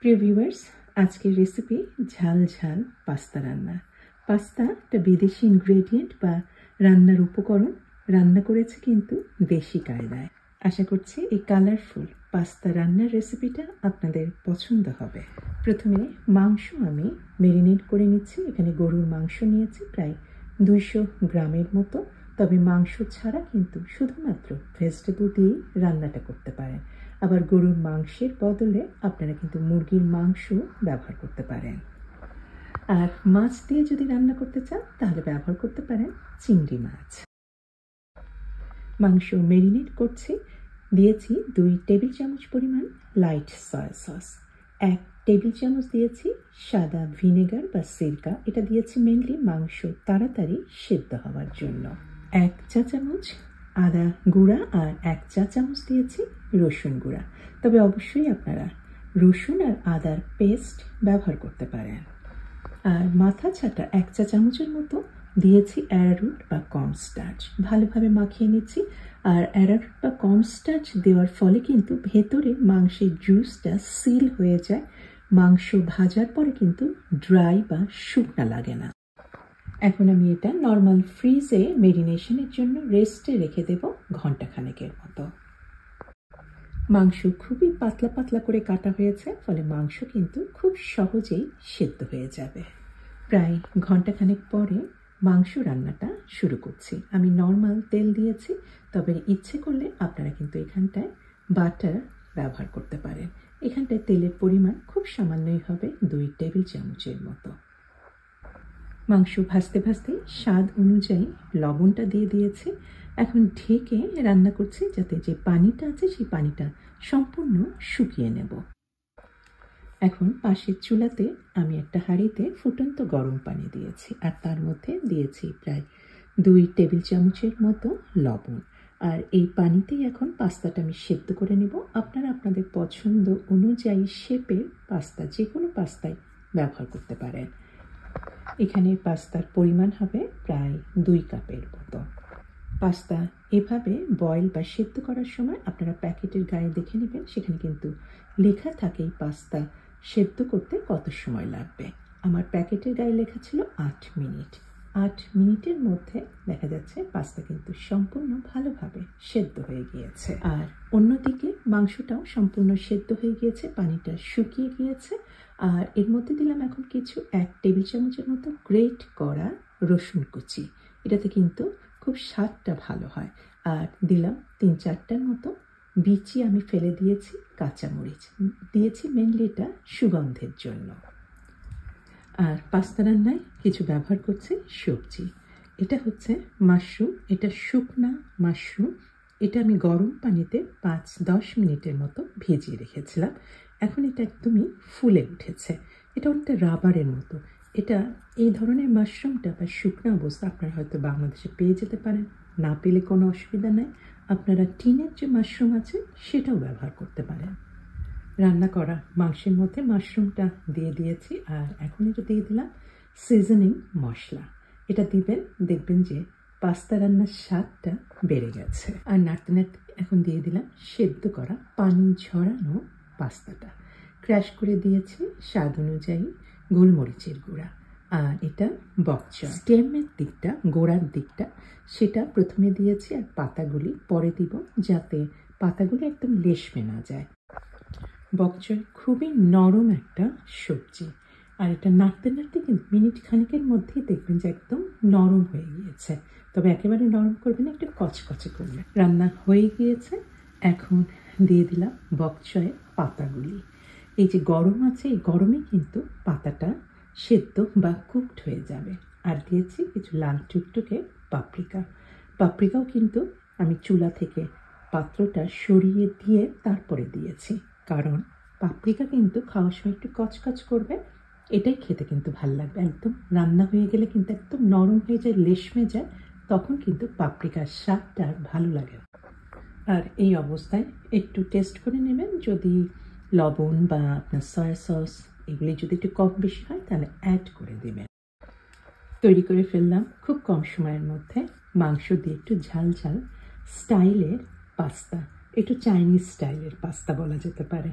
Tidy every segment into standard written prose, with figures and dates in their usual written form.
প্রিয় ভিউয়ার্স, আজকের রেসিপি ঝাল ঝাল পাস্তা রান্না। পাস্তা একটা বিদেশি ইনগ্রেডিয়েন্ট বা রান্নার উপকরণ, রান্না করেছে কিন্তু দেশি কায়দায়। আশা করছি এই কালারফুল পাস্তা রান্নার রেসিপিটা আপনাদের পছন্দ হবে। প্রথমে মাংস আমি মেরিনেট করে নিচ্ছি। এখানে গরুর মাংস নিয়েছি প্রায় 200 গ্রামের মতো। তবে মাংস ছাড়া কিন্তু শুধুমাত্র ভেজিটেবল দিয়েই রান্নাটা করতে পারেন। আবার গরুর মাংসের বদলে আপনারা কিন্তু মুরগির মাংস ব্যবহার করতে পারেন। আর মাছ দিয়ে যদি রান্না করতে চান তাহলে ব্যবহার করতে পারেন চিংড়ি মাছ। মাংস মেরিনেট করছি। দিয়েছি 2 টেবিল চামচ পরিমাণ লাইট সয়া সস, 1 টেবিল চামচ দিয়েছি সাদা ভিনেগার বা সিরকা। এটা দিয়েছি মেনলি মাংস তাড়াতাড়ি সেদ্ধ হওয়ার জন্য। 1 চা চামচ আদা গুঁড়া আর 1 চা চামচ দিয়েছি রসুন গুঁড়া। তবে অবশ্যই আপনারা রসুন আর আদার পেস্ট ব্যবহার করতে পারেন। আর মাথা ছাটা 1 চা চামচের মতো দিয়েছি অ্যারারুট বা কর্নস্টার্চ। ভালোভাবে মাখিয়ে নিচ্ছি। আর অ্যারারুট বা কর্নস্টার্চ দেওয়ার ফলে কিন্তু ভেতরে মাংসের জুসটা সিল হয়ে যায়। মাংস ভাজার পরে কিন্তু ড্রাই বা শুকনা লাগে না। এখন আমি এটা নর্মাল ফ্রিজে মেরিনেশনের জন্য রেস্টে রেখে দেব ঘন্টাখানেকের মতো। মাংস খুবই পাতলা পাতলা করে কাটা হয়েছে, ফলে মাংস কিন্তু খুব সহজেই সেদ্ধ হয়ে যাবে। প্রায় ঘন্টাখানেক পরে মাংস রান্নাটা শুরু করছি। আমি নর্মাল তেল দিয়েছি, তবে ইচ্ছে করলে আপনারা কিন্তু এখানটায় বাটার ব্যবহার করতে পারেন। এখানটায় তেলের পরিমাণ খুব সামান্যই হবে, 2 টেবিল চামচের মতো। মাংস ভাজতে ভাজতে স্বাদ অনুযায়ী লবণটা দিয়ে দিয়েছি। এখন ঢেকে রান্না করছি যাতে যে পানিটা আছে সেই পানিটা সম্পূর্ণ শুকিয়ে নেব। এখন পাশের চুলাতে আমি একটা হাঁড়িতে ফুটন্ত গরম পানি দিয়েছি আর তার মধ্যে দিয়েছি প্রায় 2 টেবিল চামচের মতো লবণ। আর এই পানিতেই এখন পাস্তাটা আমি সেদ্ধ করে নেব। আপনারা আপনাদের পছন্দ অনুযায়ী শেপের পাস্তা, যে কোনো পাস্তাই ব্যবহার করতে পারেন। এখানে পাস্তার পরিমাণ হবে প্রায় 2 কাপের মতো। পাস্তা এভাবে বয়েল বা সেদ্ধ করার সময় আপনারা প্যাকেটের গায়ে দেখে নেবেন, সেখানে কিন্তু লেখা থাকে এই পাস্তা সেদ্ধ করতে কত সময় লাগবে। আমার প্যাকেটের গায়ে লেখা ছিল 8 মিনিট। 8 মিনিটের মধ্যে দেখা যাচ্ছে পাস্তা কিন্তু সম্পূর্ণ ভালোভাবে সেদ্ধ হয়ে গিয়েছে। আর অন্যদিকে মাংসটাও সম্পূর্ণ সেদ্ধ হয়ে গিয়েছে, পানিটা শুকিয়ে গিয়েছে। আর এর মধ্যে দিলাম এখন কিছু 1 টেবিল চামচের মতো গ্রেট করা রসুন কুচি। এটাতে কিন্তু খুব স্বাদটা ভালো হয়। আর দিলাম 3-4টার মতো বিচি আমি ফেলে দিয়েছি কাঁচামরিচ দিয়েছি, মেনলি এটা সুগন্ধের জন্য। আর পাস্তা রান্নায় কিছু ব্যবহার করছি সবজি। এটা হচ্ছে মাশরুম, এটা শুকনা মাশরুম। এটা আমি গরম পানিতে 5-10 মিনিটের মতো ভিজিয়ে রেখেছিলাম। এখন এটা একদমই ফুলে উঠেছে। এটা অনেকটা রাবারের মতো। এটা এই ধরনের মাশরুমটা বা শুকনো অবস্থা আপনারা হয়তো বাংলাদেশে পেয়ে যেতে পারেন, না পেলে কোনো অসুবিধা নেই। আপনারা টিনের যে মাশরুম আছে সেটাও ব্যবহার করতে পারেন। রান্না করা মাংসের মধ্যে মাশরুমটা দিয়ে দিয়েছি। আর এখন এটা দিয়ে দিলাম সিজনিং মশলা। এটা দিবেন, দেখবেন যে পাস্তা রান্নার স্বাদটা বেড়ে গেছে। আর নাড়তে নাড়তে এখন দিয়ে দিলাম সেদ্ধ করা পানি ঝরানো পাস্তাটা। ক্র্যাশ করে দিয়েছি স্বাদ অনুযায়ী গোলমরিচের গুঁড়া। আর এটা বকচয়, স্টেমের দিকটা, গোড়ার দিকটা সেটা প্রথমে দিয়েছি আর পাতাগুলি পরে দিব, যাতে পাতাগুলি একদম লেশমে না যায়। বকচয় খুবই নরম একটা সবজি। আর এটা নাড়তে নাড়তে কিন্তু মিনিট খানিকের মধ্যেই দেখবেন যে একদম নরম হয়ে গিয়েছে। তবে একেবারে নরম করবেন, একটু কচকচে করবেন। রান্না হয়ে গিয়েছে। এখন দিয়ে দিলাম বকচয়ের পাতাগুলি। এই যে গরম আছে, এই গরমে কিন্তু পাতাটা সেদ্ধ বা কুকড হয়ে যাবে। আর দিয়েছি কিছু লাল টুকটুকে পাপরিকা। পাপরিকাও কিন্তু আমি চুলা থেকে পাত্রটা সরিয়ে দিয়ে তারপরে দিয়েছি, কারণ পাপরিকা কিন্তু খাওয়ার সময় একটু কচকচ করবে, এটাই খেতে কিন্তু ভালো লাগবে। একদম রান্না হয়ে গেলে কিন্তু একদম নরম হয়ে যায়, লেশমে যায়, তখন কিন্তু পাপরিকার স্বাদটা আর ভালো লাগে না। আর এই অবস্থায় একটু টেস্ট করে নেবেন, যদি লবণ বা আপনার সয়া সস এগুলি যদি একটু কম বেশি হয় তাহলে অ্যাড করে দেবেন। তৈরি করে ফেললাম খুব কম সময়ের মধ্যে মাংস দিয়ে একটু ঝাল ঝাল স্টাইলের পাস্তা। একটু চাইনিজ স্টাইলের পাস্তা বলা যেতে পারে।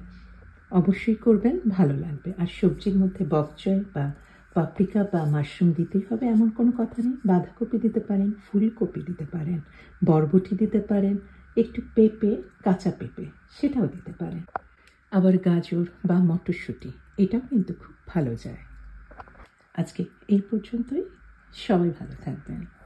অবশ্যই করবেন, ভালো লাগবে। আর সবজির মধ্যে বক চয় বা পাপরিকা বা মাশরুম দিতেই হবে এমন কোনো কথা নেই। বাঁধাকপি দিতে পারেন, ফুলকপি দিতে পারেন, বরবটি দিতে পারেন, একটু পেঁপে, কাঁচা পেঁপে সেটাও দিতে পারেন। আবার গাজর বা মটরশুঁটি এটাও কিন্তু খুব ভালো যায়। আজকে এই পর্যন্তই। সবাই ভালো থাকবেন।